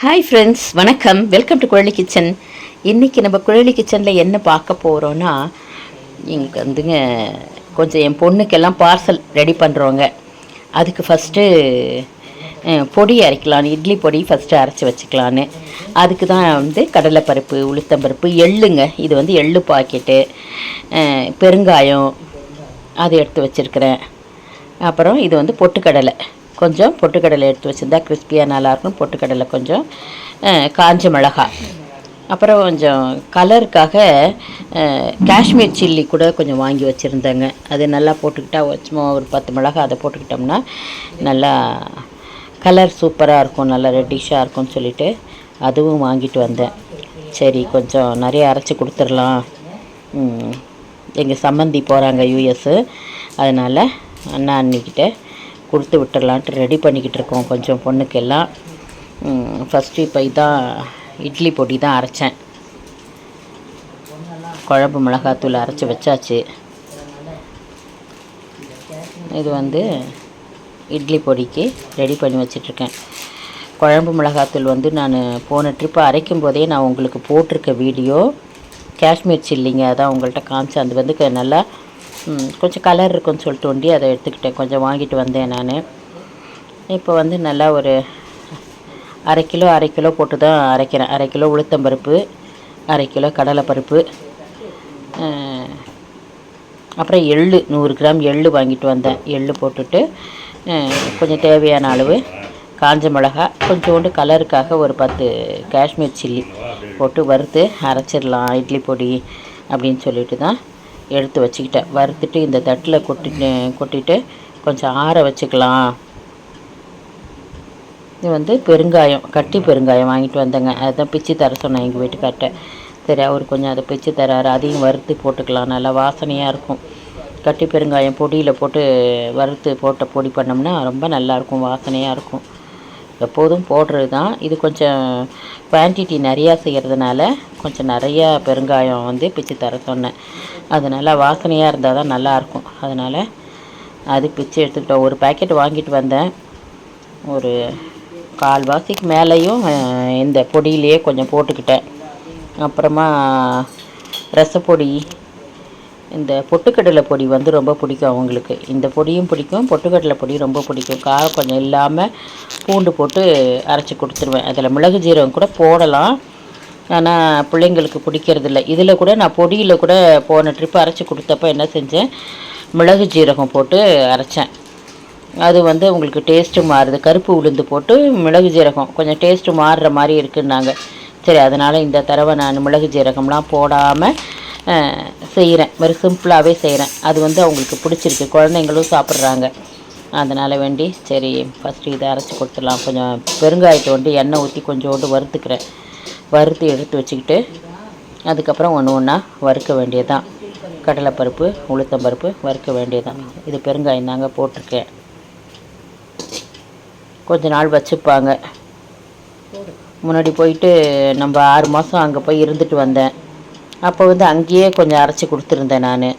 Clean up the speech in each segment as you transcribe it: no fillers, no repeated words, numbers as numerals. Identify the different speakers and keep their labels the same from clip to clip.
Speaker 1: Hi friends, வணக்கம். Welcome to Kuzhali kitchen. இன்றைக்கி நம்ம குழலி கிச்சனில் என்ன பார்க்க போகிறோன்னா, இங்கே வந்துங்க கொஞ்சம் என் பொண்ணுக்கெல்லாம் பார்சல் ரெடி பண்ணுறோங்க. அதுக்கு ஃபஸ்ட்டு பொடி அரைக்கலான்னு, இட்லி பொடி ஃபஸ்ட்டு அரைச்சி வச்சுக்கலான்னு. அதுக்கு தான் வந்து கடலைப்பருப்பு, உளுத்தம்பருப்பு, எள்ளுங்க. இது வந்து எள்ளு பாக்கெட்டு, பெருங்காயம் அது எடுத்து வச்சுருக்கிறேன். அப்புறம் இது வந்து பொட்டுக்கடலை, கொஞ்சம் பொட்டுக்கடலை எடுத்து வச்சுருந்தா கிறிஸ்பியாக நல்லாயிருக்கும். பொட்டுக்கடலை கொஞ்சம், காஞ்ச மிளகாய், அப்புறம் கொஞ்சம் கலருக்காக காஷ்மீர் சில்லி கூட கொஞ்சம் வாங்கி வச்சுருந்தேங்க. அது நல்லா போட்டுக்கிட்டா சும்மா ஒரு 10 மிளகாய் அதை போட்டுக்கிட்டோம்னா நல்லா கலர் சூப்பராக இருக்கும், நல்லா ரெட்டிஷாக இருக்கும்னு சொல்லிவிட்டு அதுவும் வாங்கிட்டு வந்தேன். சரி, கொஞ்சம் நிறைய அரைச்சி கொடுத்துடலாம். எங்கள் சம்மந்தி போகிறாங்க யூஎஸ்ஸு, அதனால் அண்ணா அண்ணிக்கிட்ட கொடுத்து விட்டுடலான்ட்டு ரெடி பண்ணிக்கிட்டு இருக்கோம் கொஞ்சம் பொண்ணுக்கெல்லாம். ஃபஸ்ட்டு இப்போ இதான் இட்லி பொடி தான் அரைச்சேன். குழம்பு மிளகாத்தூள் அரைச்சி வச்சாச்சு. இது வந்து இட்லி பொடிக்கு ரெடி பண்ணி வச்சிட்ருக்கேன். குழம்பு மிளகாத்தூள் வந்து நான் போன ட்ரிப்பு அரைக்கும் போதே நான் உங்களுக்கு போட்டிருக்க வீடியோ, காஷ்மீர் சில்லிங்க, அதான் உங்கள்கிட்ட காமிச்சேன். அது வந்து நல்லா கொஞ்சம் கலர் இருக்குன்னு சொல்லிட்டு ஒண்டி அதை எடுத்துக்கிட்டேன். கொஞ்சம் வாங்கிட்டு வந்தேன் நான். இப்போ வந்து நல்லா ஒரு அரை கிலோ போட்டு தான் அரைக்கிறேன். 1/2 கிலோ உளுத்தம்பருப்பு, 1/2 கிலோ கடலைப்பருப்பு, அப்புறம் எள்ளு 100 கிராம் எள்ளு வாங்கிட்டு வந்தேன். எள்ளு போட்டுட்டு கொஞ்சம் தேவையான அளவு காஞ்ச மிளகாய், கொஞ்சோண்டு கலருக்காக ஒரு 10 காஷ்மீர் சில்லி போட்டு வறுத்து அரைச்சிடலாம் இட்லி பொடி அப்படின்னு சொல்லிட்டு தான் எடுத்து வச்சுக்கிட்டேன். வறுத்துட்டு இந்த தட்டில் கொட்டிட்டு கொஞ்சம் ஆற வச்சுக்கலாம். இது வந்து பெருங்காயம், கட்டி பெருங்காயம் வாங்கிட்டு வந்தேங்க. அதுதான் பிச்சு தர சொன்னேன் எங்கள் வீட்டுக்கார்ட்ட. சரி, அவர் கொஞ்சம் அதை பிச்சு தராரு. அதையும் வறுத்து போட்டுக்கலாம், நல்லா வாசனையாக இருக்கும். கட்டி பெருங்காயம் பொடியில் போட்டு வறுத்து போட்ட பொடி பண்ணோம்னா ரொம்ப நல்லாயிருக்கும், வாசனையாக இருக்கும். எப்போதும் போடுறது தான். இது கொஞ்சம் குவான்டிட்டி நிறையா செய்கிறதுனால கொஞ்சம் நிறையா பெருங்காயம் வந்து பிச்சு தர சொன்னேன். அது நல்லா வாசனையாக இருந்தால் தான் நல்லாயிருக்கும். அதனால் அது பிச்சு எடுத்துக்கிட்டோம். ஒரு பேக்கெட் வாங்கிட்டு வந்தேன். ஒரு 1/4 வாசிக்கு மேலேயும் இந்த பொடியிலையே கொஞ்சம் போட்டுக்கிட்டேன். அப்புறமா ரசப்பொடி, இந்த பொட்டுக்கடலை பொடி வந்து ரொம்ப பிடிக்கும் அவங்களுக்கு. இந்த பொடியும் பிடிக்கும், பொட்டுக்கடலை பொடி ரொம்ப பிடிக்கும். காரம் கொஞ்சம் இல்லாமல் பூண்டு போட்டு அரைச்சி கொடுத்துருவேன். அதில் மிளகு ஜீரகம் கூட போடலாம், ஆனால் பிள்ளைங்களுக்கு பிடிக்கிறதில்ல. இதில் கூட நான் பொடியில் கூட போன ட்ரிப்பு அரைச்சி கொடுத்தப்போ என்ன செஞ்சேன், மிளகு ஜீரகம் போட்டு அரைச்சேன். அது வந்து உங்களுக்கு டேஸ்ட்டு மாறுது. கருப்பு உளுந்து போட்டு மிளகு ஜீரகம் கொஞ்சம் டேஸ்ட்டு மாறுற மாதிரி இருக்குன்னாங்க. சரி, அதனால் இந்த தடவை நான் மிளகு ஜீரகம்லாம் போடாமல் செய்கிறேன். வெறும் சிம்பிளாகவே செய்கிறேன். அது வந்து அவங்களுக்கு பிடிச்சிருக்கு, குழந்தைங்களும் சாப்பிட்றாங்க. அதனால் வேண்டி சரி ஃபஸ்ட்டு இதை அரைச்சி கொடுத்துடலாம். கொஞ்சம் பெருங்காயத்தை வந்து எண்ணெய் ஊற்றி கொஞ்சோண்டு வறுத்துக்கிறேன். வறுத்து எடுத்து வச்சுக்கிட்டு அதுக்கப்புறம் ஒன்று ஒன்றா வறுக்க வேண்டியதுதான். கடலைப்பருப்பு, உளுத்தம்பருப்பு வறுக்க வேண்டியதுதான். இது பெருங்காயம் தாங்க போட்டிருக்கேன். கொஞ்ச நாள் வச்சுப்பாங்க. முன்னாடி போயிட்டு நம்ம 6 மாதம் அங்கே போய் இருந்துட்டு வந்தேன். அப்போ வந்து அங்கேயே கொஞ்சம் அரைச்சி கொடுத்துருந்தேன் நான்.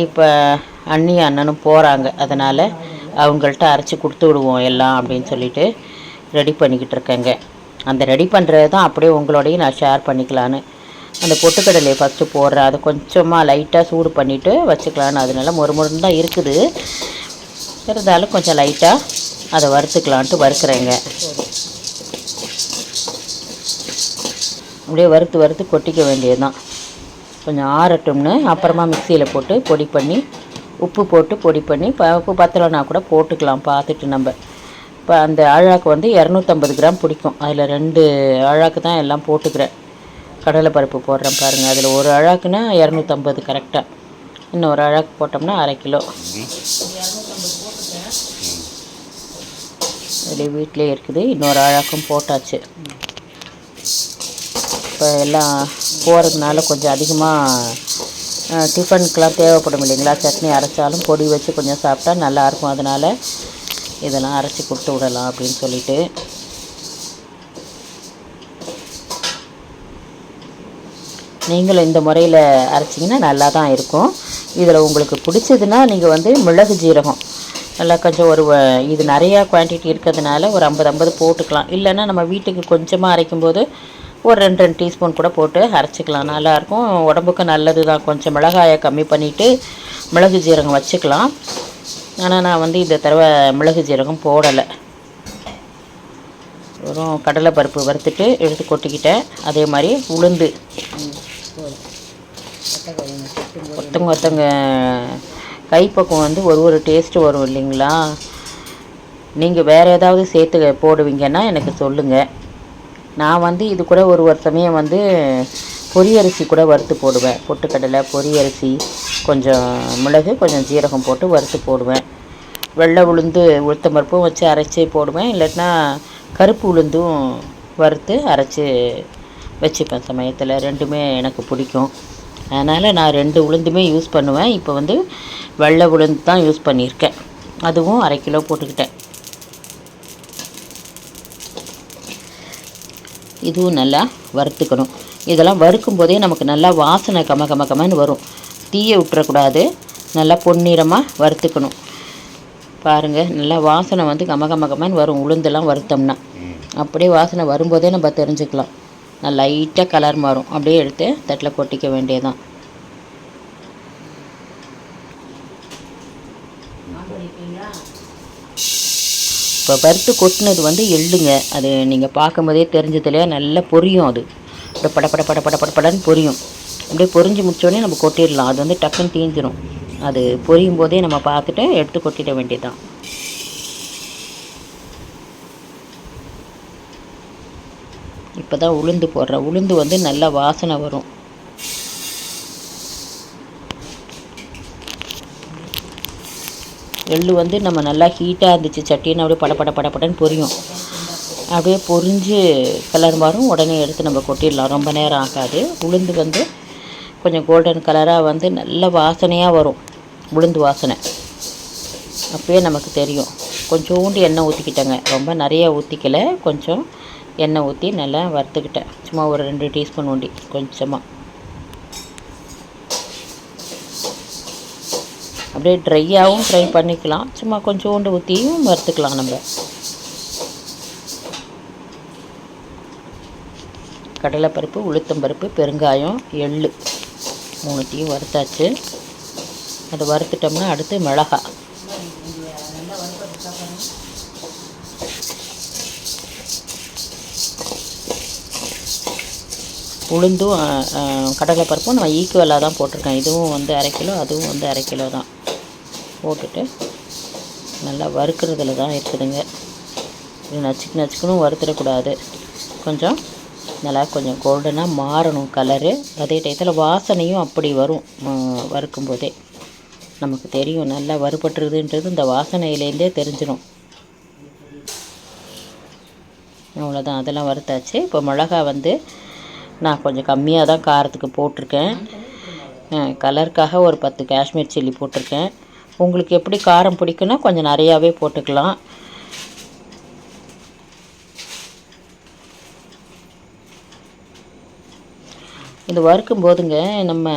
Speaker 1: இப்போ அண்ணி அண்ணனும் போகிறாங்க, அதனால் அவங்கள்ட்ட அரைச்சி கொடுத்து விடுவோம் எல்லாம் அப்படின்னு சொல்லிட்டு ரெடி பண்ணிக்கிட்டு இருக்கேங்க. அந்த ரெடி பண்ணுறது தான் அப்படியே உங்களோடையும் நான் ஷேர் பண்ணிக்கலான்னு. அந்த பொட்டுக்கடலையை ஃபஸ்ட்டு போடுறேன். அதை கொஞ்சமாக லைட்டாக சூடு பண்ணிவிட்டு வச்சுக்கலான்னு. அது நல்லா மொறுமொறுன்னு தான் இருக்குது, இருந்தாலும் கொஞ்சம் லைட்டாக அதை வறுத்துக்கலான்ட்டு வறுக்கிறேங்க. அப்படியே வறுத்து கொட்டிக்க வேண்டியது தான். கொஞ்சம் ஆறட்டும்னு அப்புறமா மிக்சியில் போட்டு பொடி பண்ணி, உப்பு போட்டு பொடி பண்ணி, உப்பு பத்தலைனா கூட போட்டுக்கலாம் பார்த்துட்டு. நம்ம இப்போ அந்த ஆழாக்கு வந்து 250 கிராம் பிடிக்கும். அதில் 2 ஆழாக்கு தான் எல்லாம் போட்டுக்கிறேன். கடலைப்பருப்பு போடுறேன் பாருங்கள். அதில் ஒரு ஆழாக்குன்னா 250 கரெக்டாக. இன்னொரு ஆழாக்கு போட்டோம்னா 1/2 கிலோ. அதில் வீட்டிலே இருக்குது. இன்னொரு ஆழாக்கும் போட்டாச்சு. இப்போ எல்லாம் போகிறதுனால கொஞ்சம் அதிகமாக டிஃபனுக்கெலாம் தேவைப்படும் இல்லைங்களா. சட்னி அரைச்சாலும் பொடி வச்சு கொஞ்சம் சாப்பிட்டா நல்லாயிருக்கும். அதனால் இதெல்லாம் அரைச்சி கொடுத்து விடலாம் அப்படின்னு சொல்லிட்டு. நீங்களும் இந்த முறையில் அரைச்சிங்கன்னா நல்லா தான் இருக்கும். இதில் உங்களுக்கு பிடிச்சதுன்னா நீங்கள் வந்து மிளகு ஜீரகம் நல்லா கொஞ்சம் இது நிறையா குவான்டிட்டி இருக்கிறதுனால ஒரு 50 போட்டுக்கலாம். இல்லைன்னா நம்ம வீட்டுக்கு கொஞ்சமாக அரைக்கும்போது ஒரு 2 டீஸ்பூன் கூட போட்டு அரைச்சிக்கலாம். நல்லாயிருக்கும், உடம்புக்கு நல்லது தான். கொஞ்சம் மிளகாயை கம்மி பண்ணிவிட்டு மிளகு ஜீரகம் வச்சுக்கலாம். ஆனால் நான் வந்து இந்த தடவை மிளகு ஜீரகம் போடலை. வெறும் கடலைப்பருப்பு வறுத்துட்டு எடுத்து கொட்டிக்கிட்டேன். அதே மாதிரி உளுந்து ஒருத்தங்க கைப்பக்கம் வந்து ஒரு டேஸ்ட்டு வரும் இல்லைங்களா? நீங்கள் வேறு ஏதாவது சேர்த்து போடுவீங்கன்னா எனக்கு சொல்லுங்கள். நான் வந்து இது கூட ஒரு சமயம் வந்து பொரியரிசி கூட வறுத்து போடுவேன். பொட்டுக்கடலை, பொரியரிசி, கொஞ்சம் மிளகு, கொஞ்சம் ஜீரகம் போட்டு வறுத்து போடுவேன். வெள்ளை உளுந்து உளுத்தம் பருப்பும் வச்சு அரைச்சி போடுவேன். இல்லாட்டினா கருப்பு உளுந்தும் வறுத்து அரைச்சி வச்சுப்பேன் சமயத்தில். ரெண்டுமே எனக்கு பிடிக்கும். அதனால் நான் 2 உளுந்துமே யூஸ் பண்ணுவேன். இப்போ வந்து வெள்ளை உளுந்து தான் யூஸ் பண்ணியிருக்கேன். அதுவும் 1/2 கிலோ போட்டுக்கிட்டேன். இதுவும் நல்லா வறுத்துக்கணும். இதெல்லாம் வறுக்கும் போதே நமக்கு நல்லா வாசனை கமன்னு வரும். தீயை விட்டுறக்கூடாது. நல்லா பொன்னிறமாக வறுத்துக்கணும். பாருங்கள், நல்லா வாசனை வந்து கமன்னு வரும். உளுந்தெல்லாம் வறுத்தோம்னா அப்படியே வாசனை வரும்போதே நம்ம தெரிஞ்சுக்கலாம். நல்லா லைட்டாக கலர் மாறும். அப்படியே எடுத்து தட்டில் கொட்டிக்க வேண்டியதான். இப்போ வறுத்து கொட்டினது வந்து எள்ளுங்க. அது நீங்கள் பார்க்கும்போதே தெரிஞ்சதுலையா நல்லா பொரியும். அது அப்படியே படன்னு பொரியும். அப்படியே பொரிஞ்சு முடிச்சோடனே நம்ம கொட்டிடலாம். அது வந்து டக்குன்னு தீஞ்சிரும். அது பொரியும் போதே நம்ம பார்த்துட்டு எடுத்து கொட்டிட வேண்டியதுதான். இப்போ தான் உளுந்து போடுறேன். உளுந்து வந்து நல்லா வாசனை வரும். எள்ளு வந்து நம்ம நல்லா ஹீட்டாக இருந்துச்சு சட்டின்னு அப்படியே படப்படன்னு பொரியும். அப்படியே பொரிஞ்சு கலர் மாறும். உடனே எடுத்து நம்ம கொட்டிடலாம். ரொம்ப நேரம் ஆகாது. உளுந்து வந்து கொஞ்சம் கோல்டன் கலராக வந்து நல்ல வாசனையாக வரும். உளுந்து வாசனை அப்பயே நமக்கு தெரியும். கொஞ்சோண்டு எண்ணெய் ஊற்றிக்கிட்டேங்க. ரொம்ப நிறையா ஊற்றிக்கலை. கொஞ்சம் எண்ணெய் ஊற்றி நல்லா வறுத்துக்கிட்டேன். சும்மா ஒரு 2 டீஸ்பூன் ஊண்டி கொஞ்சமாக. அப்படியே ட்ரையாகவும் ஃப்ரை பண்ணிக்கலாம். சும்மா கொஞ்சோண்டு ஊற்றியும் வறுத்துக்கலாம். நம்ம கடலைப்பருப்பு, உளுத்தம்பருப்பு, பெருங்காயம், எள்ளு 3த்தையும் வறுத்தாச்சு. அதை வறுத்துட்டோம்னா அடுத்து மிளகாய். உளுந்தும் கடலைப்பருப்பும் நான் ஈக்குவலாக தான் போட்டிருக்கேன். இதுவும் வந்து 1/2 கிலோ, அதுவும் வந்து 1/2 கிலோ தான் போட்டுட்டு நல்லா வறுக்கிறதுல தான் இருக்குதுங்க. இது நச்சுக்கணும் வறுத்துடக்கூடாது. கொஞ்சம் நல்லா கொஞ்சம் கோல்டனாக மாறணும் கலரு. அதே டயத்தில் வாசனையும் அப்படி வரும். வறுக்கும்போதே நமக்கு தெரியும் நல்லா வறுபட்டுருதுன்றது இந்த வாசனையிலேருந்தே தெரிஞ்சிடும். அவ்வளோதான், அதெல்லாம் வறுத்தாச்சு. இப்போ மிளகாய் வந்து நான் கொஞ்சம் கம்மியாக தான் காரத்துக்கு போட்டிருக்கேன். கலருக்காக ஒரு 10 காஷ்மீர் சில்லி போட்டிருக்கேன். உங்களுக்கு எப்படி காரம் பிடிக்குன்னா கொஞ்சம் நிறையாவே போட்டுக்கலாம். இது வறுக்கும் போதுங்க நம்ம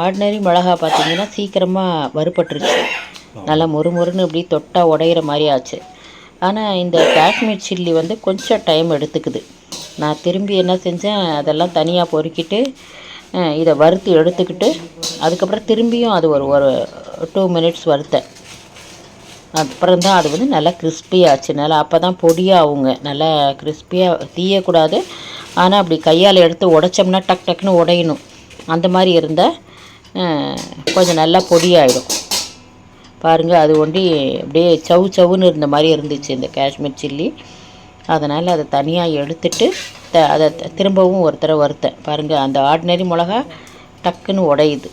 Speaker 1: ஆர்டினரி மிளகாய் பார்த்திங்கன்னா சீக்கிரமாக வறுபட்டுருச்சு. நல்லா மொறுன்னு இப்படி தொட்டால் உடையிற மாதிரி ஆச்சு. ஆனால் இந்த காஷ்மீர் சில்லி வந்து கொஞ்சம் டைம் எடுத்துக்குது. நான் திரும்பி என்ன செஞ்சேன், அதெல்லாம் தனியாக பொறுக்கிட்டு இதை வறுத்து எடுத்துக்கிட்டு அதுக்கப்புறம் திரும்பியும் அது ஒரு 2 மினிட்ஸ் வறுத்தேன். அப்புறம் தான் அது வந்து நல்லா கிறிஸ்பியாச்சு. நல்லா அப்போ தான் பொடியாகுங்க. நல்லா கிறிஸ்பியாக தீயக்கூடாது. ஆனால் அப்படி கையால் எடுத்து உடைச்சோம்னா டக்குன்னு உடையணும். அந்த மாதிரி இருந்தால் கொஞ்சம் நல்லா பொடியாயிடும். பாருங்கள், அது ஒண்டி அப்படியே சவுன்னு இருந்த மாதிரி இருந்துச்சு இந்த காஷ்மீர் சில்லி. அதனால் அதை தனியாக எடுத்துட்டு அதை திரும்பவும் ஒரு தடவை வறுத்தேன். பாருங்கள், அந்த ஆர்டினரி மிளகா டக்குன்னு உடையுது.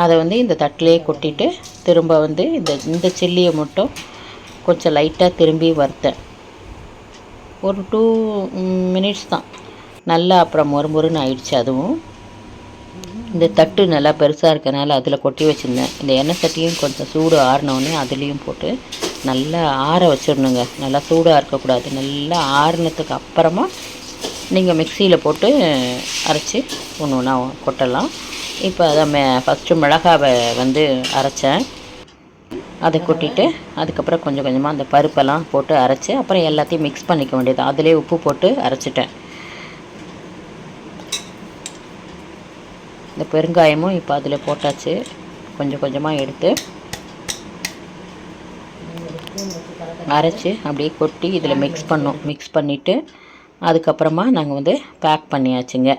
Speaker 1: அதை வந்து இந்த தட்டிலே கொட்டிட்டு திரும்ப வந்து இந்த சில்லியை மட்டும் கொஞ்சம் லைட்டாக திரும்பி வறுத்தேன். ஒரு 2 மினிட்ஸ் தான். நல்லா அப்புறம் மொறுன்னு ஆயிடுச்சு. அதுவும் இந்த தட்டு நல்லா பெருசாக இருக்கனால அதில் கொட்டி வச்சுருந்தேன். இந்த எண்ணெய் சட்டியும் கொஞ்சம் சூடு ஆறினோடனே அதுலேயும் போட்டு நல்லா ஆற வச்சிடணுங்க. நல்லா சூடாக இருக்கக்கூடாது. நல்லா ஆறினதுக்கு அப்புறமா நீங்கள் மிக்சியில் போட்டு அரைச்சி ஒன்று ஒன்றா கொட்டலாம். இப்போ அதை ஃபஸ்ட்டு மிளகாவை வந்து அரைச்சேன். அதை கொட்டிட்டு அதுக்கப்புறம் கொஞ்சம் கொஞ்சமாக அந்த பருப்பெல்லாம் போட்டு அரைச்சி அப்புறம் எல்லாத்தையும் மிக்ஸ் பண்ணிக்க வேண்டியது. அதிலே உப்பு போட்டு அரைச்சிட்டேன். இந்த பெருங்காயமும் இப்போ அதில் போட்டாச்சு. கொஞ்சம் கொஞ்சமாக எடுத்து அரைச்சி அப்படியே கொட்டி இதில் மிக்ஸ் பண்ணோம். மிக்ஸ் பண்ணிவிட்டு அதுக்கப்புறமா நாங்கள் வந்து பேக் பண்ணியாச்சுங்க.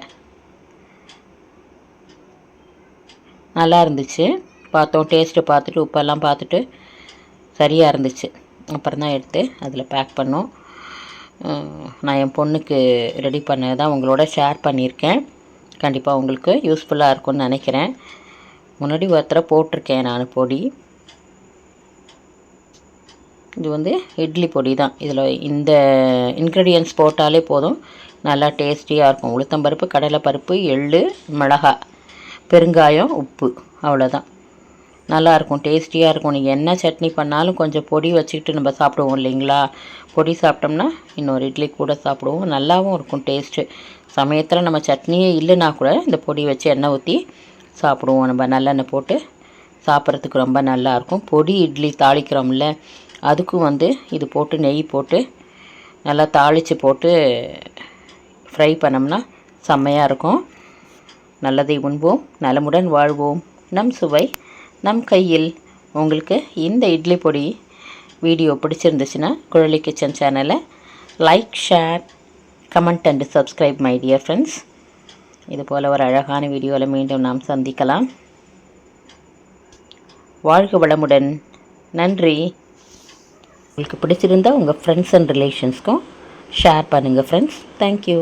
Speaker 1: நல்லா இருந்துச்சு. பார்த்தோம், டேஸ்ட்டு பார்த்துட்டு உப்பெல்லாம் பார்த்துட்டு சரியாக இருந்துச்சு. அப்புறம் தான் எடுத்து அதில் பேக் பண்ணோம். நான் என் பொண்ணுக்கு ரெடி பண்ணதை தான் உங்களோட ஷேர் பண்ணியிருக்கேன். கண்டிப்பாக உங்களுக்கு யூஸ்ஃபுல்லாக இருக்கும்னு நினைக்கிறேன். முன்னாடி ஒருத்தரை போட்டிருக்கேன் நான் பொடி. இது வந்து இட்லி பொடி தான். இதில் இந்த இன்க்ரீடியன்ட்ஸ் போட்டாலே போதும், நல்லா டேஸ்டியாக இருக்கும். உளுத்தம்பருப்பு, கடலைப்பருப்பு, எள்ளு, மிளகாய், பெருங்காயம், உப்பு, அவ்வளோதான். நல்லாயிருக்கும், டேஸ்டியாக இருக்கும். நீங்கள் என்ன சட்னி பண்ணாலும் கொஞ்சம் பொடி வச்சுக்கிட்டு நம்ம சாப்பிடுவோம் இல்லைங்களா? பொடி சாப்பிட்டோம்னா இன்னொரு இட்லி கூட சாப்பிடுவோம். நல்லாவும் இருக்கும் டேஸ்ட்டு. சமயத்தில் நம்ம சட்னியே இல்லைன்னா கூட இந்த பொடி வச்சு எண்ணெய் ஊற்றி சாப்பிடுவோம். நம்ம நல்லெண்ணெய் போட்டு சாப்பிட்றதுக்கு ரொம்ப நல்லாயிருக்கும். பொடி இட்லி தாளிக்கிறோம்ல, அதுக்கும் வந்து இது போட்டு நெய் போட்டு நல்லா தாளித்து போட்டு ஃப்ரை பண்ணோம்னா செம்மையாக இருக்கும். நல்லதை உண்போம், நலமுடன் வாழ்வோம். நம் சுவை நம் கையில். உங்களுக்கு இந்த இட்லி பொடி வீடியோ பிடிச்சிருந்துச்சுன்னா குழலி கிச்சன் சேனலை like, share, comment and subscribe my dear friends. இது போல் ஒரு அழகான வீடியோவில் மீண்டும் நாம் சந்திக்கலாம். வாழ்க வளமுடன். நன்றி. உங்களுக்கு பிடிச்சிருந்தால் உங்கள் ஃப்ரெண்ட்ஸ் அண்ட் ரிலேஷன்ஸ்க்கும் ஷேர் பண்ணுங்கள் ஃப்ரெண்ட்ஸ். தேங்க்யூ.